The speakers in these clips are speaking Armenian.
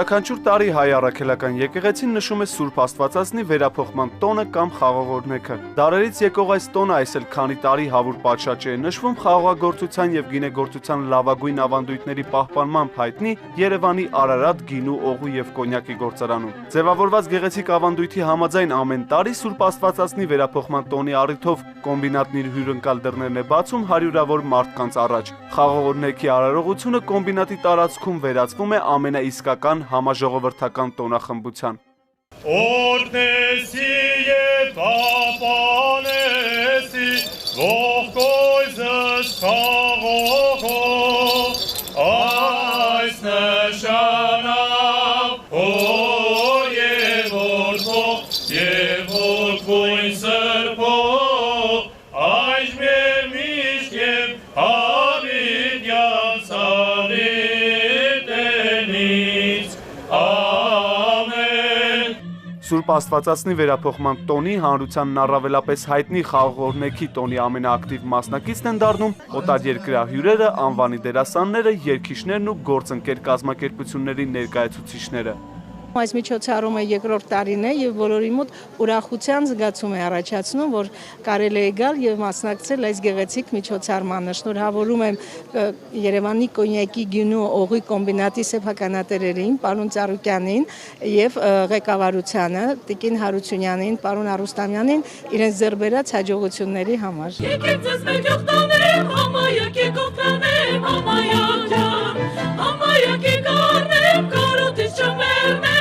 Յուրաքանչյուր տարի հայ առաքելական եկեղեցին նշում է Սուրբ Աստվածածնի վերափոխման տոնը կամ խաղողորմեքը։ Դարերից եկող այս տոնը այս էլ քանի տարի հավուր պատշաճ է նշվում խաղողագործության եւ գինեգործության լավագույն ավանդույթների պահպանմամբ հայտնի Երևանի Արարատ գինու, օղու եւ կոնյակի գործարանում։ Ձևավորված գեղեցիկ ավանդույթի համաձայն ամեն տարի Սուրբ Աստվածածնի վերափոխման տոնի առիթով կոմբինատն իր հյուրընկալ դռներն է բացում հարյուրավոր մարդկանց առաջ։ Խաղողորմեքի արարողությունը կոմբինատի տարածքում վերածվում է ամենաիսկական համաժողովրդական տոնախմբության։ Օրնեսի և ապանեսի ողկոյզս խաղողով այս նշանավ հոր և որդող և որդվույն սրբով այս մեր միշտ և հավիդյան սալիտենից Սուրբ Աստվածածնի վերափոխման տոնի հանրությանն առավելապես հայտնի խաղողորմեքի տոնի ամենաակտիվ մասնակիցն են դառնում օտարերկրյա հյուրերը, անվանի դերասանները, երգիչներն ու գործընկեր կազմակերպությունների ներկայացուցիչները։ Այս միջոցառումը երկրորդ տարին է եւ բոլորի մոտ ուրախության զգացում է առաջացնում, որ կարելի է գալ եւ մասնակցել այս գեղեցիկ միջոցառմանը։ Շնորհավորում եմ Երևանի կոնյակի գինու օղի կոմբինատի սեփականատերերին, պարոն Ծառուկյանին եւ ղեկավարությանը, Տիկին Հարությունյանին, պարոն Արուստամյանին իրենց ձեռբերած հաջողությունների համար։ Եկեք ձեզ մեկ օգտանեմ, համայակ եք օգտանեմ, համայակ ջան, համայակ եք առնեմ, կարոտից չմեռնեմ։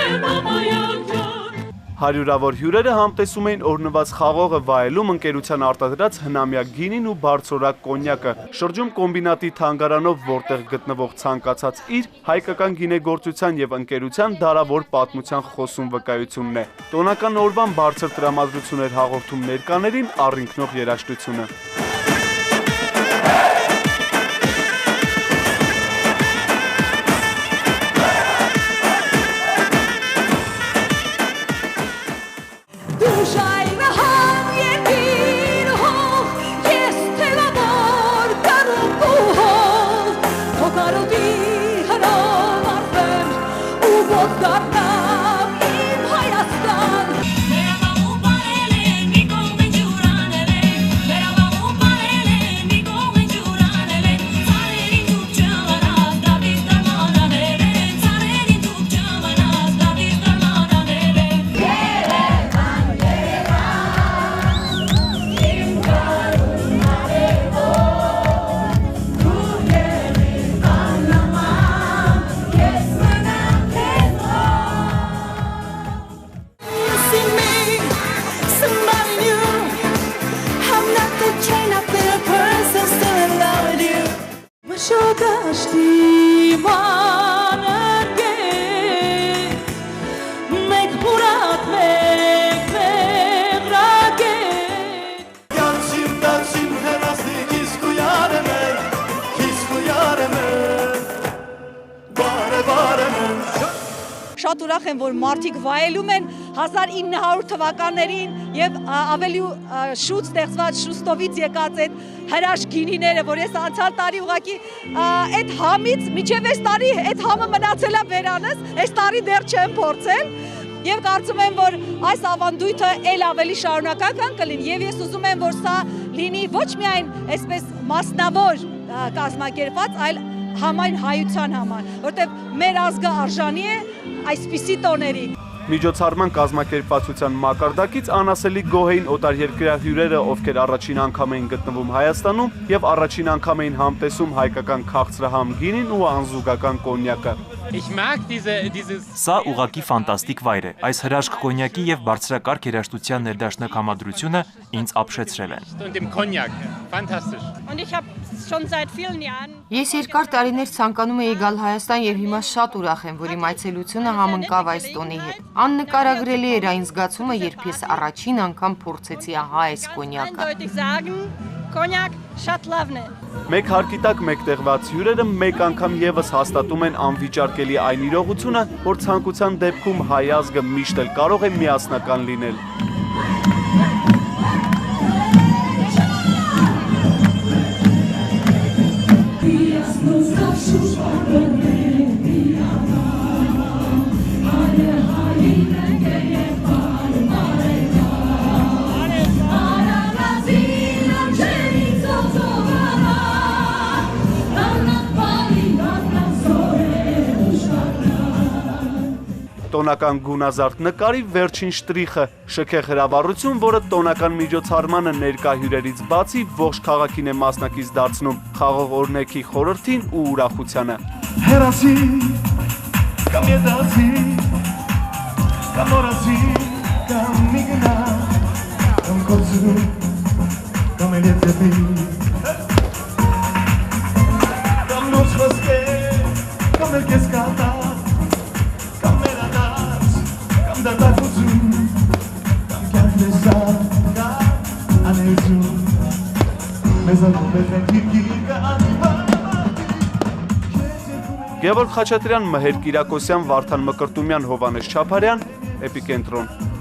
Հարյուրավոր հյուրերը համտեսում էին օրնված խաղողը վայելում ընկերության արտադրած հնամյա գինին ու բարձրորակ կոնյակը, շրջում կոմբինատի թանգարանով, որտեղ գտնվող ցանկացած իր հայկական գինեգործության եւ ընկերության դարավոր պատմության խոսում վկայությունն է։ Տոնական օրվան բարձր տրամադրություն էր հաղորդում ներկաներին առինքնող երաժշտությունը։ Շատ ուրախ եմ, որ մարդիկ վայելում են 1900 թվականներին եւ ավելի շուտ ստեղծված Շուստովից եկած այդ հրաշք գինիները, որ ես անցյալ տարի ուղղակի այդ համից մինչեւ այս տարի այդ համը մնացել է վերանս, այս տարի դեռ չեմ փորձել եւ կարծում եմ, որ այս ավանդույթը ել ավելի շարունակական կլինի եւ ես ուզում եմ, որ սա լինի ոչ միայն այսպես մասնավոր կազմակերպված, այլ համայն հայության համար, որտեղ մեր ազգը արժանի է այսպիսի տոների։ Միջոցառման կազմակերպվածության մակարդակից անասելի գոհ էին օտարերկրյա հյուրերը, ովքեր առաջին անգամ էին գտնվում Հայաստանում եւ առաջին անգամ էին համտեսում հայկական քաղցրահամ գինին ու անզուգական կոնյակը։ Սա ուղղակի ֆանտաստիկ վայր է։ Այս հրաշք կոնյակի եւ բարձրակարգ երաժշտության ներդաշնակ համադրությունը ինձ ապշեցրել են։ Ես երկար տարիներ ցանկանում էի գալ Հայաստան եւ հիմա շատ ուրախ եմ, որ իմ այցելությունը համընկավ այս տոնի հետ։ Աննկարագրելի էր այն զգացումը, երբ ես առաջին անգամ փորձեցի ահա այս կոնյակը։ Կոնյակ շատ լավն է։ Մեկ հարկի տակ մեկտեղված հյուրերը մեկ անգամ եւս հաստատում են անվիճարկելի այն իրողությունը, որ ցանկության դեպքում հայ ազգը միշտ էլ կարող է միասնական լինել։ տոնական գունազարդ նկարի վերջին շտրիխը, շքեղ հրավառություն, որը տոնական միջոցառմանը ներկա հյուրերից բացի ողջ քաղաքին է մասնակից դարձնում խաղող օրհնեքի խորհրդին ու ուրախությանը։ Հերացի, կամ ետացի, կամ օրացի, կամ միգնա, կամ կործու, կամ էլ ետեպի, կամ նոց խոսկե, կամ էլ կես կատա, կամ մենանած, կամ դատակուծու, կամ կյանք լեսա, կամ անեզու, մեզ ալկում ես են կիրկիր Գևորգ Խաչատրյան, Մհեր Կիրակոսյան, Վարդան Մկրտումյան, Հովհաննես Չապարյան, Էպիկենտրոն։